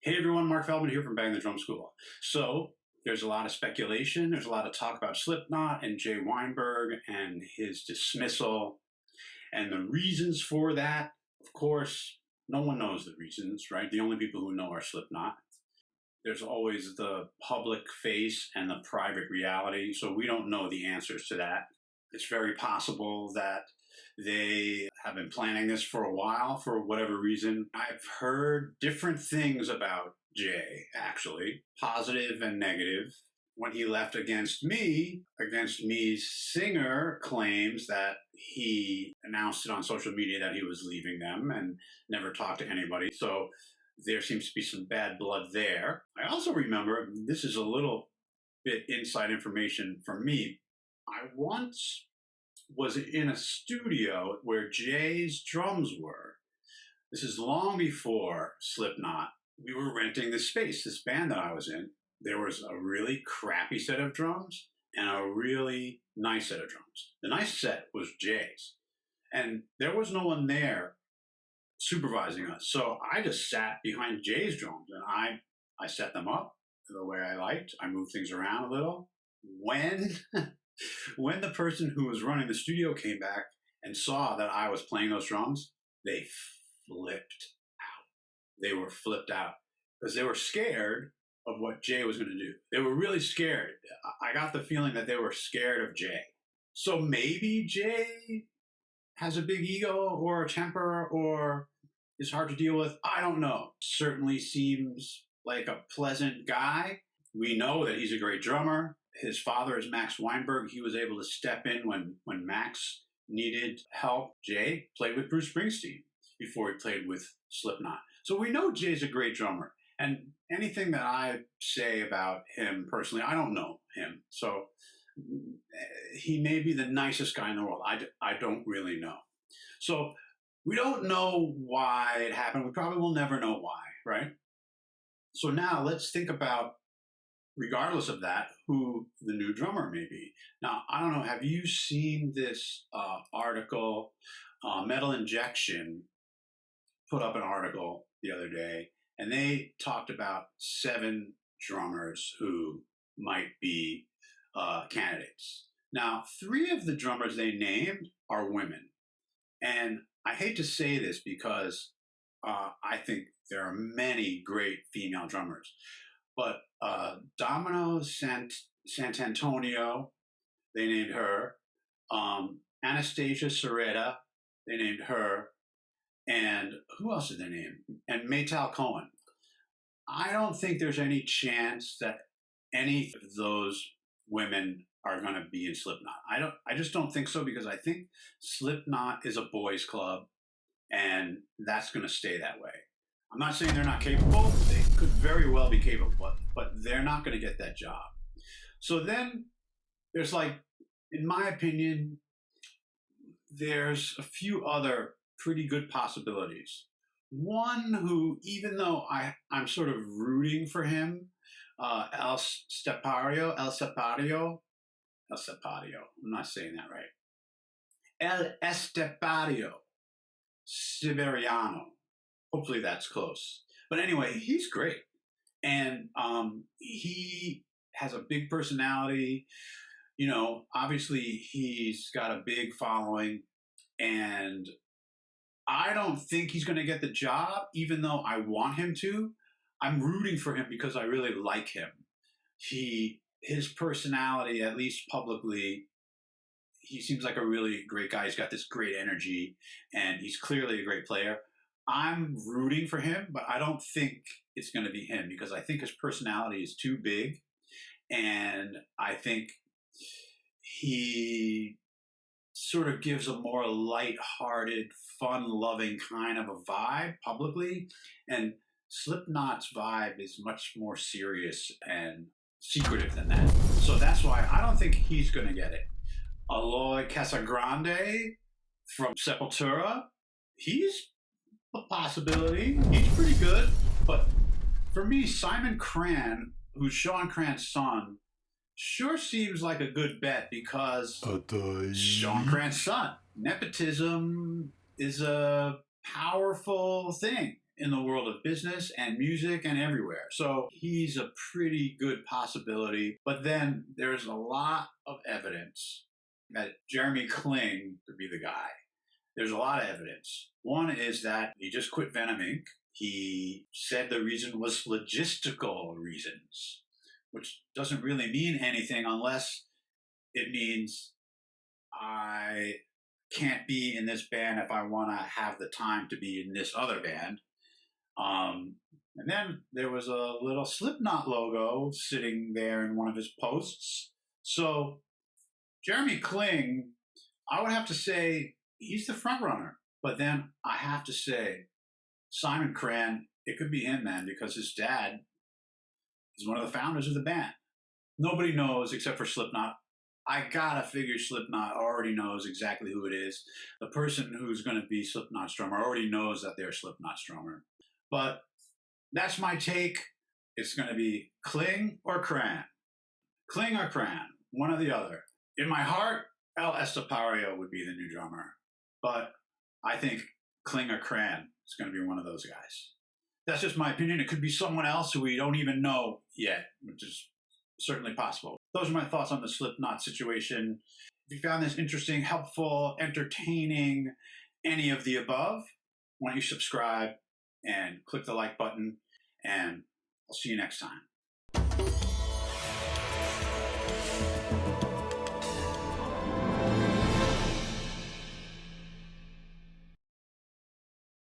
Hey everyone, Mark Feldman here from Bang the Drum School. So, there's a lot of speculation, there's a lot of talk about SlipKnot and Jay Weinberg and his dismissal and the reasons for that. Of course, no one knows the reasons, right? The only people who know are SlipKnot. There's always the public face and the private reality, so we don't know the answers to that. It's very possible that they have been planning this for a while for whatever reason. I've heard different things about Jay, actually, positive and negative. When he left Against Me's singer claims that he announced it on social media that he was leaving them and never talked to anybody. So there seems to be some bad blood there. I also remember, this is a little bit inside information for me, I once was in a studio where Jay's drums were. This is long before SlipKnot. We were renting this space, this band that I was in. There was a really crappy set of drums and a really nice set of drums. The nice set was Jay's. And there was no one there supervising us. So I just sat behind Jay's drums and I set them up the way I liked. I moved things around a little. When the person who was running the studio came back and saw that I was playing those drums, they flipped out. They were flipped out because they were scared of what Jay was going to do. They were really scared. I got the feeling that they were scared of Jay. So maybe Jay has a big ego or a temper or is hard to deal with. I don't know. Certainly seems like a pleasant guy. We know that he's a great drummer. His father is Max Weinberg. He was able to step in when Max needed help. Jay played with Bruce Springsteen before he played with SlipKnot. So we know Jay's a great drummer. And anything that I say about him personally, I don't know him. So he may be the nicest guy in the world. I don't really know. So we don't know why it happened. We probably will never know why, right? So now let's think about, regardless of that, who the new drummer may be. Now, I don't know, have you seen this article? Metal Injection put up an article the other day, and they talked about 7 drummers who might be candidates. Now, 3 of the drummers they named are women. And I hate to say this because I think there are many great female drummers. But Domino Sant'Antonio, they named her. Anastasia Serreta, they named her. And who else did they name? And Maytal Cohen. I don't think there's any chance that any of those women are going to be in SlipKnot. I just don't think so, because I think SlipKnot is a boys' club, and that's going to stay that way. I'm not saying they're not capable. They could very well be capable, but they're not going to get that job. So then there's, like, in my opinion, there's a few other pretty good possibilities. One who, even though I'm sort of rooting for him, El Estario, I'm not saying that right. El Estario Siberiano. Hopefully that's close. But anyway, he's great. And he has a big personality. You know, obviously he's got a big following. And I don't think he's going to get the job, even though I want him to. I'm rooting for him because I really like him. His personality, at least publicly, he seems like a really great guy. He's got this great energy, and he's clearly a great player. I'm rooting for him, but I don't think it's going to be him, because I think his personality is too big, and I think he sort of gives a more light-hearted, fun-loving kind of a vibe publicly, and SlipKnot's vibe is much more serious and secretive than that. So that's why I don't think he's going to get it. Eloy Casagrande from Sepultura, he's a possibility. He's pretty good. But for me, Simon Cran, who's Sean Cran's son, sure seems like a good bet, because Sean Cran's son. Nepotism is a powerful thing. in the world of business and music and everywhere. So he's a pretty good possibility. But then there's a lot of evidence that Jeremy Kling could be the guy. There's a lot of evidence. One is that he just quit Venom Inc. He said the reason was logistical reasons, which doesn't really mean anything unless it means I can't be in this band if I want to have the time to be in this other band. And then there was a little SlipKnot logo sitting there in one of his posts. So Jeremy Kling, I would have to say he's the front runner. But then I have to say Simon Cran, it could be him, man, because his dad is one of the founders of the band. Nobody knows except for SlipKnot. I gotta figure SlipKnot already knows exactly who it is. The person who's going to be SlipKnot's drummer already knows that they're SlipKnot's drummer. But that's my take. It's going to be Kling or Cran. Kling or Cran, one or the other. In my heart, El Estario would be the new drummer. But I think Kling or Cran is going to be one of those guys. That's just my opinion. It could be someone else who we don't even know yet, which is certainly possible. Those are my thoughts on the SlipKnot situation. If you found this interesting, helpful, entertaining, any of the above, why don't you subscribe and click the like button, and I'll see you next time.